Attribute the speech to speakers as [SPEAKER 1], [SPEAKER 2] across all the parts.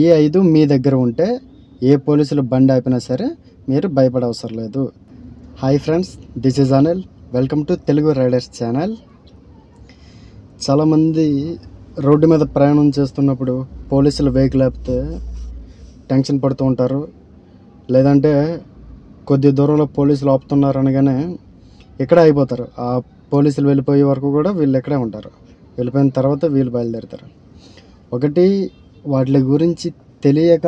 [SPEAKER 1] ఈ 5 మీ దగ్గర ఉంటే ఏ పోలీసులు బండి ఆపినా సరే మీరు భయపడవసరం లేదు. Hi friends, this is Anil. Welcome to Telugu riders channel. చాలామంది రోడ్డు మీద ప్రయాణం చేస్తున్నప్పుడు పోలీసులు వెహికల్ ఆపితే టెన్షన్ పడుతూ ఉంటారు. లేదంటే కొద్ది దూరంలో పోలీసులు ఆపుతున్నారు అనగానే ఇక్కడే అయిపోతారు. ఆ పోలీసులు వెళ్ళిపోయే వరకు కూడా వీళ్ళు ఇక్కడే ఉంటారు. వెళ్ళిపోయిన తర్వాత వీళ్ళు బయలుదేరుతారు. ఒకటి వాటి గురించి తెలియక,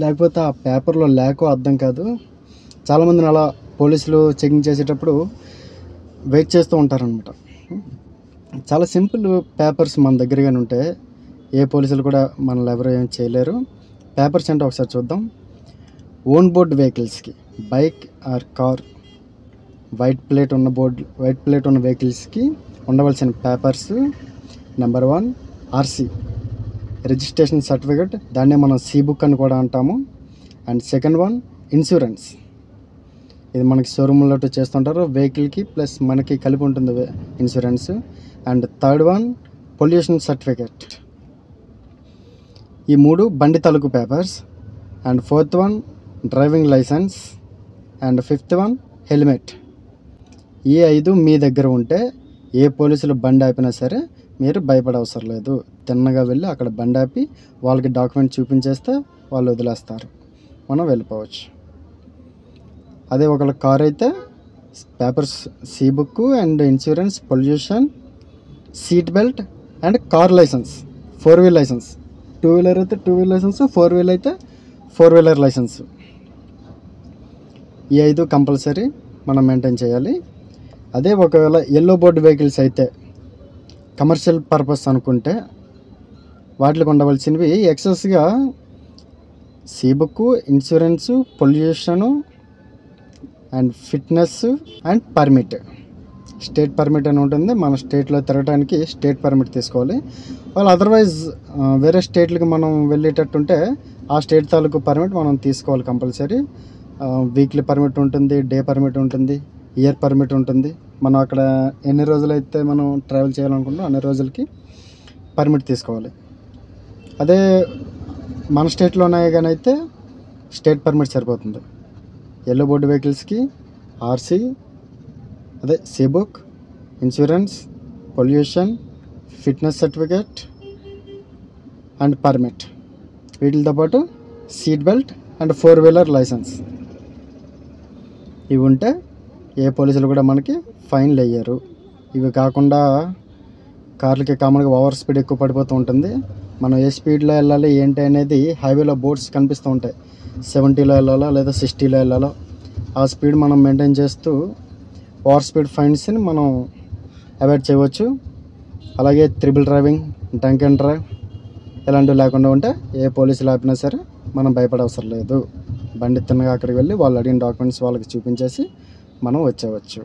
[SPEAKER 1] లేకపోతే ఆ పేపర్లో లేకో అర్థం కాదు. చాలామందిని అలా పోలీసులు చెకింగ్ చేసేటప్పుడు వెయిట్ చేస్తూ ఉంటారనమాట. చాలా సింపుల్ పేపర్స్ మన దగ్గరగానే ఉంటే ఏ పోలీసులు కూడా మనల్ని ఎవరు ఏం చేయలేరు. పేపర్స్ అంటే ఒకసారి చూద్దాం. ఓన్ బోర్డ్ వెహికల్స్కి, bike or car, white plate ఉన్న వెహికల్స్కి ఉండవలసిన papers. Number 1 RC, registration certificate, దాన్నే మనం సి బుక్ అని కూడా అంటాము. And second 1 insurance. ఇది మనకి షోరూంలో చేస్తుంటారు, వెహికల్కి ప్లస్ మనకి కలిపి ఉంటుంది insurance. And third 1 pollution certificate. ఈ 3 బండి తాలూకు papers. And fourth 1 driving licence. And fifth 1 helmet. ఈ 5 మీ దగ్గర ఉంటే ఏ పోలీసులు బండి ఆపినా సరే మీరు భయపడవసరం లేదు. తిన్నగా వెళ్ళి అక్కడ బండి ఆపి వాళ్ళకి డాక్యుమెంట్ చూపించేస్తే వాళ్ళు వదిలేస్తారు, మనం వెళ్ళిపోవచ్చు. అదే ఒకళ్ళ కార్ అయితే papers C book and insurance, pollution, seat belt and car licence, 4 wheeler licence. 2 wheeler అయితే 2 వీలర్ లైసెన్స్, 4 వీలర్ అయితే 4 వీలర్ లైసెన్స్. ఈ 5 కంపల్సరీ మనం మెయింటైన్ చేయాలి. అదే ఒకవేళ ఎల్లో బోర్డ్ వెహికల్స్ అయితే, కమర్షియల్ పర్పస్ అనుకుంటే వాటికి ఉండవలసినవి ఎక్సెస్గా C book, insurance, pollution and fitness and permit. State permit అని ఉంటుంది. మన స్టేట్లో తిరగడానికి స్టేట్ పర్మిట్ తీసుకోవాలి. వాళ్ళు అదర్వైజ్ వేరే స్టేట్లకి మనం వెళ్ళేటట్టుంటే ఆ స్టేట్ తాలూకు పర్మిట్ మనం తీసుకోవాలి కంపల్సరీ. వీక్లీ పర్మిట్ ఉంటుంది, డే పర్మిట్ ఉంటుంది, ఇయర్ పర్మిట్ ఉంటుంది. మనం అక్కడ ఎన్ని రోజులైతే మనం ట్రావెల్ చేయాలనుకుంటాం అన్ని రోజులకి పర్మిట్ తీసుకోవాలి. అదే మన స్టేట్లోనే కానీ అయితే స్టేట్ పర్మిట్ సరిపోతుంది. ఎల్లో బోర్డు వెహికల్స్కి ఆర్సీ, అదే C book, insurance, pollution, fitness certificate and permit. వీటితో పాటు seat belt and 4 wheeler licence. ఇవి ఉంటే ఏ పోలీసులు కూడా మనకి ఫైన్లు వేయరు. ఇవి కాకుండా కార్లకి కామన్గా ఓవర్ స్పీడ్ ఎక్కువ పడిపోతూ ఉంటుంది. మనం ఏ స్పీడ్లో వెళ్ళాలి ఏంటి అనేది హైవేలో బోర్డ్స్ కనిపిస్తూ ఉంటాయి. 70లో వెళ్ళాలో లేదా 60లో వెళ్ళాలో ఆ స్పీడ్ మనం మెయింటైన్ చేస్తూ ఓవర్ స్పీడ్ ఫైన్స్ని మనం అవాయిడ్ చేయవచ్చు. అలాగే triple driving, drunk and drive ఇలాంటివి లేకుండా ఉంటే ఏ పోలీసులు ఆపినా సరే మనం భయపడవసరం లేదు. బండి తిన్నగా అక్కడికి వెళ్ళి వాళ్ళు అడిగిన డాక్యుమెంట్స్ వాళ్ళకి చూపించేసి మనం వచ్చేవచ్చు.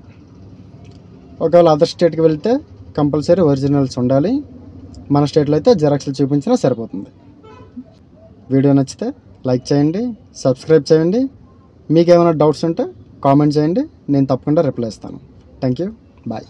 [SPEAKER 1] ఒకవేళ అదర్ స్టేట్కి వెళ్తే కంపల్సరీ ఒరిజినల్స్ ఉండాలి. మన స్టేట్లో అయితే జెరాక్స్లు చూపించినా సరిపోతుంది. వీడియో నచ్చితే లైక్ చేయండి, సబ్స్క్రైబ్ చేయండి. మీకు ఏమైనా డౌట్స్ ఉంటే కామెంట్ చేయండి, నేను తప్పకుండా రిప్లై ఇస్తాను. Thank you, bye.